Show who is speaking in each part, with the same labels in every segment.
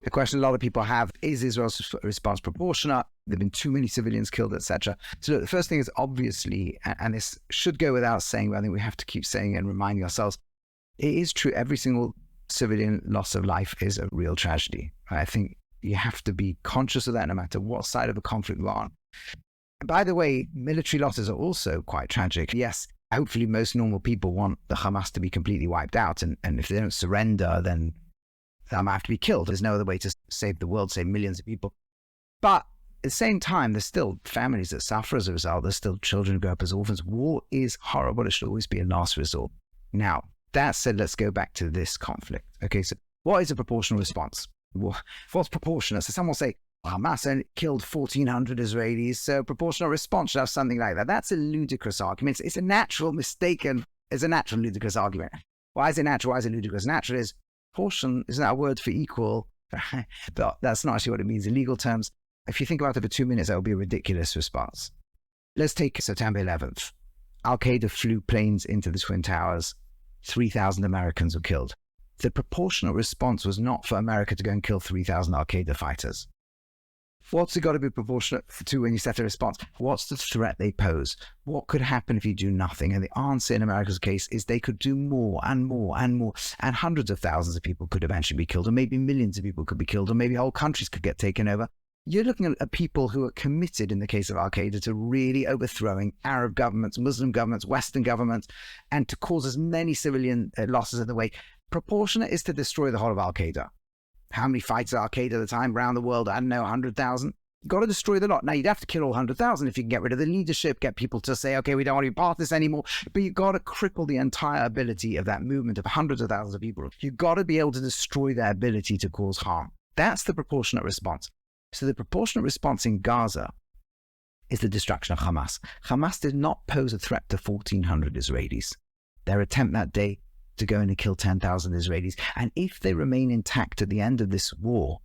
Speaker 1: The question a lot of people have, is Israel's response proportionate? There have been too many civilians killed, etc. So look, the first thing is obviously, and this should go without saying, but I think we have to keep saying it and reminding ourselves, it is true, every single civilian loss of life is a real tragedy. I think you have to be conscious of that no matter what side of a conflict we're on. And by the way, military losses are also quite tragic. Yes, hopefully most normal people want the Hamas to be completely wiped out. And if they don't surrender, then they might have to be killed. There's no other way to save the world, save millions of people. But at the same time, there's still families that suffer as a result. There's still children who grow up as orphans. War is horrible. It should always be a last resort. Now, that said, let's go back to this conflict. Okay, so what is a proportional response? Well, what's proportionate? So someone will say, well, Hamas only killed 1,400 Israelis, so proportional response should have something like that. That's a ludicrous argument. It's a natural ludicrous argument. Why is it natural? Why is it ludicrous? Natural is proportion, isn't that a word for equal? But that's not actually what it means in legal terms. If you think about it for 2 minutes, that would be a ridiculous response. Let's take September 11th. Al-Qaeda flew planes into the Twin Towers. 3,000 Americans were killed. The proportional response was not for America to go and kill 3,000 Al-Qaeda fighters. What's it got to be proportionate to when you set a response? What's the threat they pose? What could happen if you do nothing? And the answer in America's case is they could do more and more and more. And hundreds of thousands of people could eventually be killed, or maybe millions of people could be killed, or maybe whole countries could get taken over. You're looking at people who are committed, in the case of Al-Qaeda, to really overthrowing Arab governments, Muslim governments, Western governments, and to cause as many civilian losses in the way. Proportionate is to destroy the whole of Al-Qaeda. How many fighters Al-Qaeda at the time around the world? I don't know, 100,000. You've got to destroy the lot. Now, you'd have to kill all 100,000 if you can get rid of the leadership, get people to say, okay, we don't want to be part of this anymore. But you've got to cripple the entire ability of that movement of hundreds of thousands of people. You've got to be able to destroy their ability to cause harm. That's the proportionate response. So the proportionate response in Gaza is the destruction of Hamas. Hamas did not pose a threat to 1,400 Israelis. Their attempt that day to go in and kill 10,000 Israelis. And if they remain intact at the end of this war,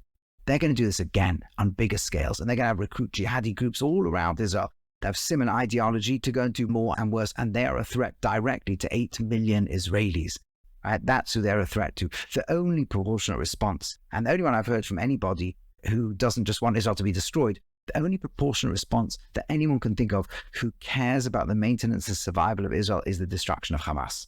Speaker 1: they're going to do this again on bigger scales. And they're going to have recruit jihadi groups all around Israel that have similar ideology to go and do more and worse. And they are a threat directly to 8 million Israelis. Right? That's who they're a threat to. The only proportionate response, and the only one I've heard from anybody who doesn't just want Israel to be destroyed, the only proportionate response that anyone can think of who cares about the maintenance and survival of Israel is the destruction of Hamas.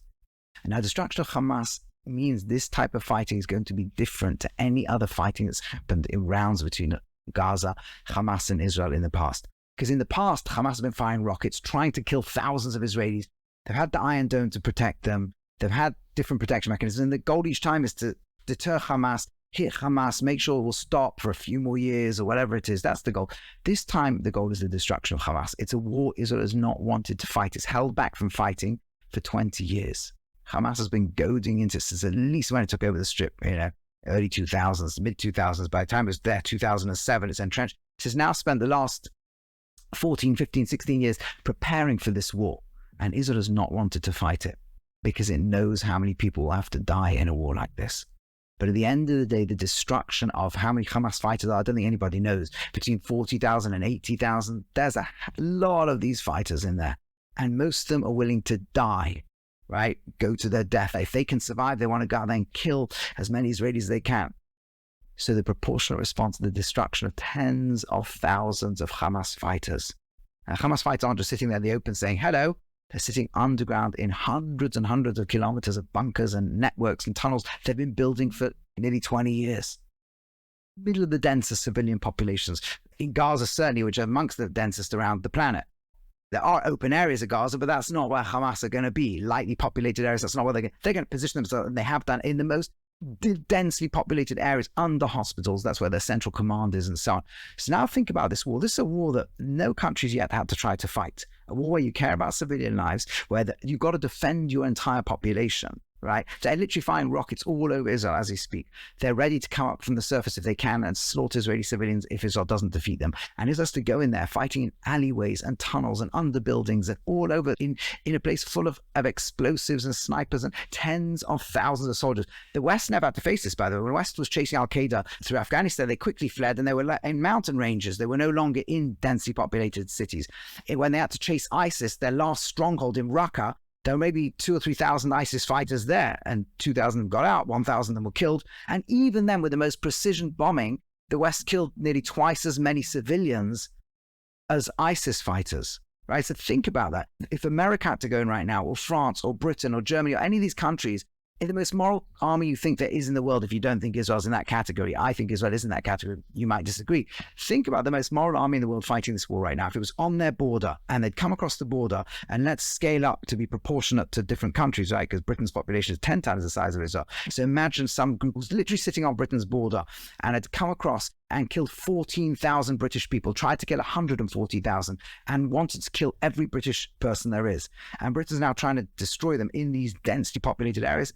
Speaker 1: And now, destruction of Hamas means this type of fighting is going to be different to any other fighting that's happened in rounds between Gaza, Hamas, and Israel in the past. Because in the past, Hamas has been firing rockets, trying to kill thousands of Israelis. They've had the Iron Dome to protect them. They've had different protection mechanisms. And the goal each time is to deter Hamas, hit Hamas, make sure it will stop for a few more years or whatever it is. That's the goal. This time, the goal is the destruction of Hamas. It's a war Israel has not wanted to fight. It's held back from fighting for 20 years. Hamas has been goading into since at least when it took over the Strip, early 2000s, mid 2000s. By the time it was there, 2007, it's entrenched. It has now spent the last 14, 15, 16 years preparing for this war. And Israel has not wanted to fight it because it knows how many people will have to die in a war like this. But at the end of the day, the destruction of how many Hamas fighters are, I don't think anybody knows, between 40,000 and 80,000. There's a lot of these fighters in there. And most of them are willing to die. Right? Go to their death. If they can survive, they want to go out there and kill as many Israelis as they can. So the proportionate response to the destruction of tens of thousands of Hamas fighters. And Hamas fighters aren't just sitting there in the open saying, hello. They're sitting underground in hundreds and hundreds of kilometers of bunkers and networks and tunnels they've been building for nearly 20 years. Middle of the densest civilian populations. In Gaza, certainly, which are amongst the densest around the planet. There are open areas of Gaza, but that's not where Hamas are going to be. Lightly populated areas, that's not where they're going to position themselves, and they have done in the most densely populated areas under hospitals. That's where their central command is and so on. So now think about this war. This is a war that no countries yet had to try to fight. A war where you care about civilian lives, where you've got to defend your entire population. Right? They literally find rockets all over Israel as they speak. They're ready to come up from the surface if they can and slaughter Israeli civilians if Israel doesn't defeat them. And Israel has to go in there fighting in alleyways and tunnels and under buildings and all over in a place full of explosives and snipers and tens of thousands of soldiers. The West never had to face this, by the way. When the West was chasing Al-Qaeda through Afghanistan, they quickly fled and they were in mountain ranges. They were no longer in densely populated cities. When they had to chase ISIS, their last stronghold in Raqqa, There were maybe 2,000 or 3,000 ISIS fighters there, and 2,000 got out, 1,000 of them were killed. And even then, with the most precision bombing, the West killed nearly twice as many civilians as ISIS fighters, right? So think about that. If America had to go in right now, or France, or Britain, or Germany, or any of these countries, in the most moral army you think there is in the world, if you don't think Israel's in that category, I think Israel is in that category, you might disagree. Think about the most moral army in the world fighting this war right now. If it was on their border and they'd come across the border, and let's scale up to be proportionate to different countries, right? Because Britain's population is 10 times the size of Israel. So imagine some group was literally sitting on Britain's border and had come across and killed 14,000 British people, tried to kill 140,000, and wanted to kill every British person there is. And Britain's now trying to destroy them in these densely populated areas.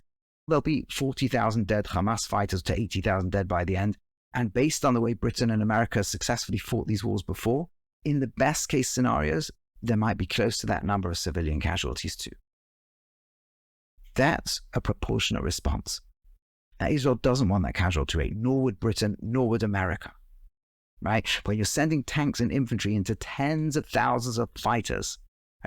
Speaker 1: There'll be 40,000 dead Hamas fighters to 80,000 dead by the end. And based on the way Britain and America successfully fought these wars before, in the best case scenarios, there might be close to that number of civilian casualties too. That's a proportionate response. Now, Israel doesn't want that casualty rate, nor would Britain, nor would America, right? When you're sending tanks and infantry into tens of thousands of fighters,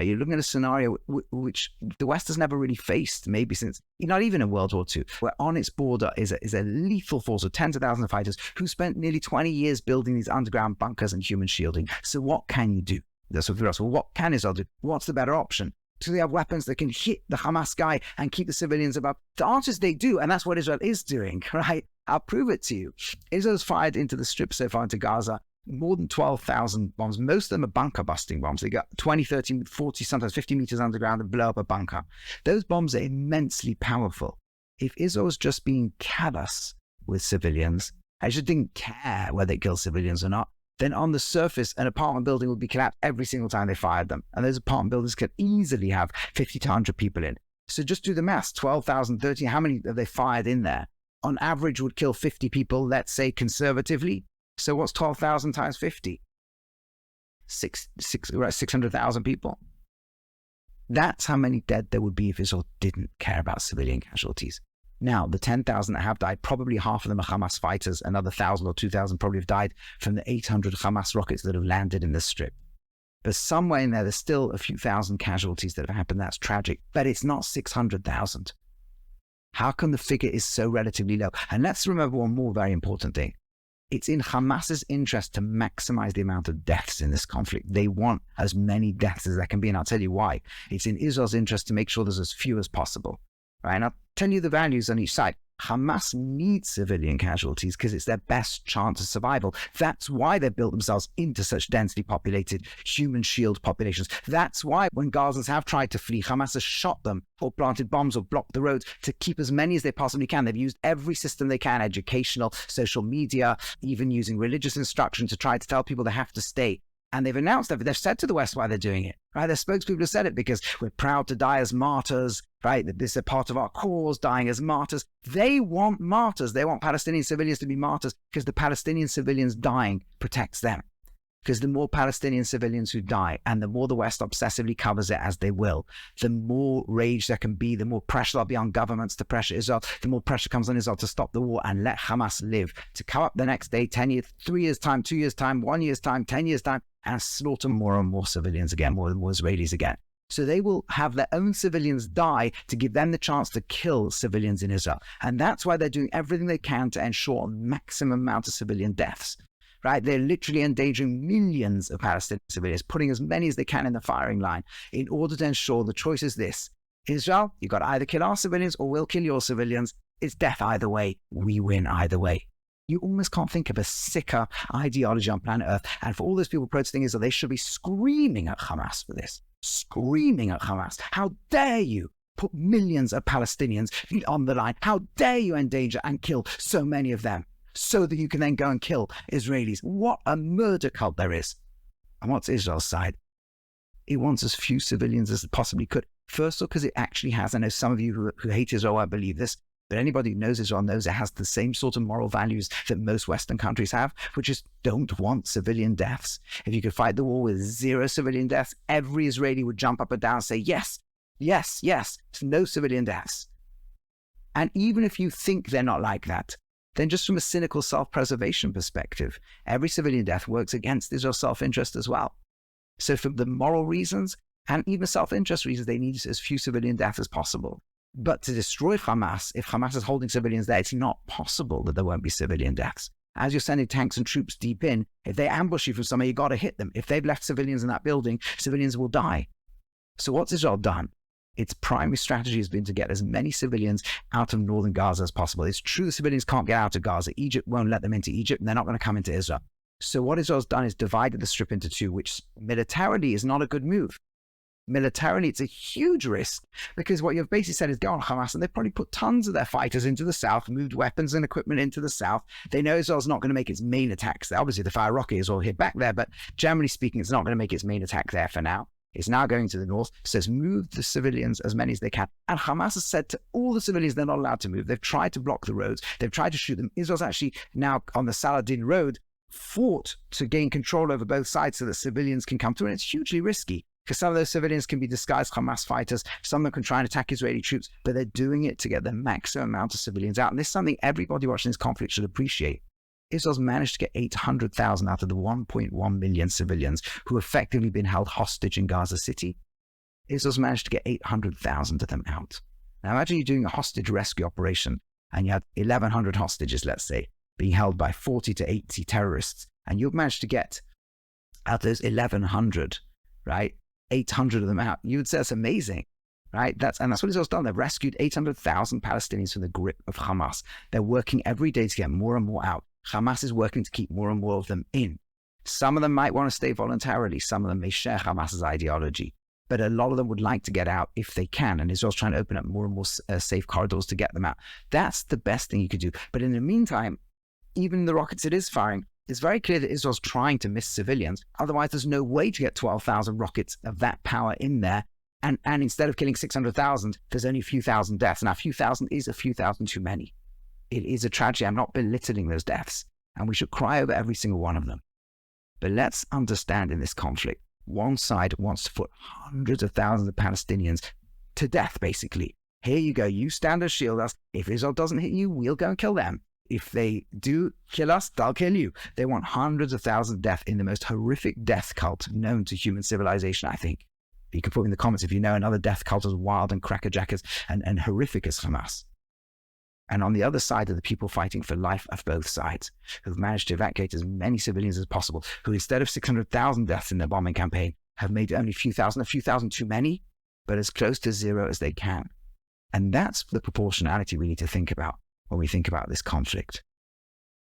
Speaker 1: you're looking at a scenario which the West has never really faced, maybe since, not even in World War II, where on its border is a lethal force of tens of thousands of fighters who spent nearly 20 years building these underground bunkers and human shielding. So what can you do? That's what we're asking. Well, what can Israel do? What's the better option? Do they have weapons that can hit the Hamas guy and keep the civilians above? The answer is they do, and that's what Israel is doing, right? I'll prove it to you. Israel's fired into the strip so far, into Gaza, more than 12,000 bombs. Most of them are bunker busting bombs. They got 20, 30, 40, sometimes 50 meters underground and blow up a bunker. Those bombs are immensely powerful. If Israel was just being callous with civilians, I just didn't care whether they kill civilians or not, then on the surface, an apartment building would be collapsed every single time they fired them. And those apartment buildings could easily have 50 to 100 people in. So just do the maths, 12,000, 13, how many have they fired in there? On average would kill 50 people, let's say conservatively. So what's 12,000 times 50? 600,000 people. That's how many dead there would be if Israel didn't care about civilian casualties. Now, the 10,000 that have died, probably half of them are Hamas fighters. Another 1,000 or 2,000 probably have died from the 800 Hamas rockets that have landed in the strip. But somewhere in there, there's still a few thousand casualties that have happened. That's tragic. But it's not 600,000. How come the figure is so relatively low? And let's remember one more very important thing. It's in Hamas's interest to maximize the amount of deaths in this conflict. They want as many deaths as there can be, and I'll tell you why. It's in Israel's interest to make sure there's as few as possible. Right? And I'll tell you the values on each side. Hamas needs civilian casualties because it's their best chance of survival. That's why they built themselves into such densely populated human shield populations. That's why when Gazans have tried to flee, Hamas has shot them or planted bombs or blocked the roads to keep as many as they possibly can. They've used every system they can, educational, social media, even using religious instruction to try to tell people they have to stay. And they've announced that. They've said to the West why they're doing it, right? Their spokespeople have said it because we're proud to die as martyrs, right? That this is a part of our cause, dying as martyrs. They want martyrs. They want Palestinian civilians to be martyrs because the Palestinian civilians dying protects them. Because the more Palestinian civilians who die and the more the West obsessively covers it, as they will, the more rage there can be, the more pressure there'll be on governments to pressure Israel, the more pressure comes on Israel to stop the war and let Hamas live, to come up the next day, 10 years, 3 years' time, 2 years' time, 1 year's time, 10 years' time, and slaughter more and more civilians again, more and more Israelis again. So they will have their own civilians die to give them the chance to kill civilians in Israel. And that's why they're doing everything they can to ensure a maximum amount of civilian deaths. Right? They're literally endangering millions of Palestinian civilians, putting as many as they can in the firing line in order to ensure the choice is this. Israel, you've got to either kill our civilians or we'll kill your civilians. It's death either way. We win either way. You almost can't think of a sicker ideology on planet Earth. And for all those people protesting Israel, they should be screaming at Hamas for this. Screaming at Hamas. How dare you put millions of Palestinians on the line? How dare you endanger and kill so many of them so that you can then go and kill Israelis? What a murder cult there is. And what's Israel's side? It wants as few civilians as it possibly could. First of all, because it actually has, I know some of you who hate Israel won't believe this, but anybody who knows Israel knows it has the same sort of moral values that most Western countries have, which is don't want civilian deaths. If you could fight the war with 0 civilian deaths, every Israeli would jump up and down and say, yes, yes, yes, no civilian deaths. And even if you think they're not like that, then just from a cynical self-preservation perspective, every civilian death works against Israel's self-interest as well. So for the moral reasons And even self-interest reasons, they need as few civilian deaths as possible. But to destroy Hamas, if Hamas is holding civilians there, it's not possible that there won't be civilian deaths. As you're sending tanks and troops deep in, if they ambush you from somewhere, you got to hit them. If they've left civilians in that building, civilians will die. So what's Israel done? Its primary strategy has been to get as many civilians out of northern Gaza as possible. It's true the civilians can't get out of Gaza. Egypt won't let them into Egypt, and they're not going to come into Israel. So what Israel's done is divided the strip into two, which militarily is not a good move. Militarily, it's a huge risk, because what you've basically said is go on Hamas, and they've probably put tons of their fighters into the south, moved weapons and equipment into the south. They know Israel's not going to make its main attacks there. Obviously, the fire rocket is all hit back there, but generally speaking, it's not going to make its main attack there for now. It's now going to the north, so it's moved the civilians as many as they can. And Hamas has said to all the civilians they're not allowed to move. They've tried to block the roads. They've tried to shoot them. Israel's actually now on the Saladin road fought to gain control over both sides so that civilians can come through. And it's hugely risky, because some of those civilians can be disguised Hamas fighters. Some of them can try and attack Israeli troops, but they're doing it to get the maximum amount of civilians out. And this is something everybody watching this conflict should appreciate. Israel's managed to get 800,000 out of the 1.1 million civilians who effectively been held hostage in Gaza City. Israel's managed to get 800,000 of them out. Now imagine you're doing a hostage rescue operation and you had 1,100 hostages, let's say, being held by 40 to 80 terrorists, and you've managed to get out of those 1,100, right, 800 of them out. You would say that's amazing, right? That's what Israel's done. They've rescued 800,000 Palestinians from the grip of Hamas. They're working every day to get more and more out. Hamas is working to keep more and more of them in. Some of them might want to stay voluntarily. Some of them may share Hamas's ideology, but a lot of them would like to get out if they can. And Israel's trying to open up more and more safe corridors to get them out. That's the best thing you could do. But in the meantime, even the rockets it is firing, it's very clear that Israel's trying to miss civilians. Otherwise, there's no way to get 12,000 rockets of that power in there. And instead of killing 600,000, there's only a few thousand deaths. Now, a few thousand is a few thousand too many. It is a tragedy. I'm not belittling those deaths, and we should cry over every single one of them. But let's understand, in this conflict, one side wants to put hundreds of thousands of Palestinians to death, basically. Here you go. You stand and shield us. If Israel doesn't hit you, we'll go and kill them. If they do kill us, they'll kill you. They want hundreds of thousands of death in the most horrific death cult known to human civilization, I think. You can put in the comments if you know another death cult as wild and crackerjackers and horrific as Hamas. And on the other side are the people fighting for life of both sides, who've managed to evacuate as many civilians as possible, who instead of 600,000 deaths in their bombing campaign, have made only a few thousand too many, but as close to zero as they can. And that's the proportionality we need to think about when we think about this conflict.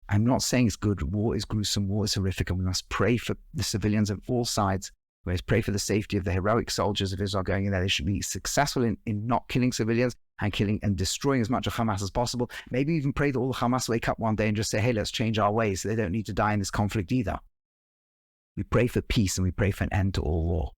Speaker 1: I'm not saying it's good. War is gruesome. War is horrific. And we must pray for the civilians of all sides. We must pray for the safety of the heroic soldiers of Israel going in there. They should be successful in not killing civilians and killing and destroying as much of Hamas as possible. Maybe even pray that all the Hamas wake up one day and just say, hey, let's change our ways so they don't need to die in this conflict either. We pray for peace and we pray for an end to all war.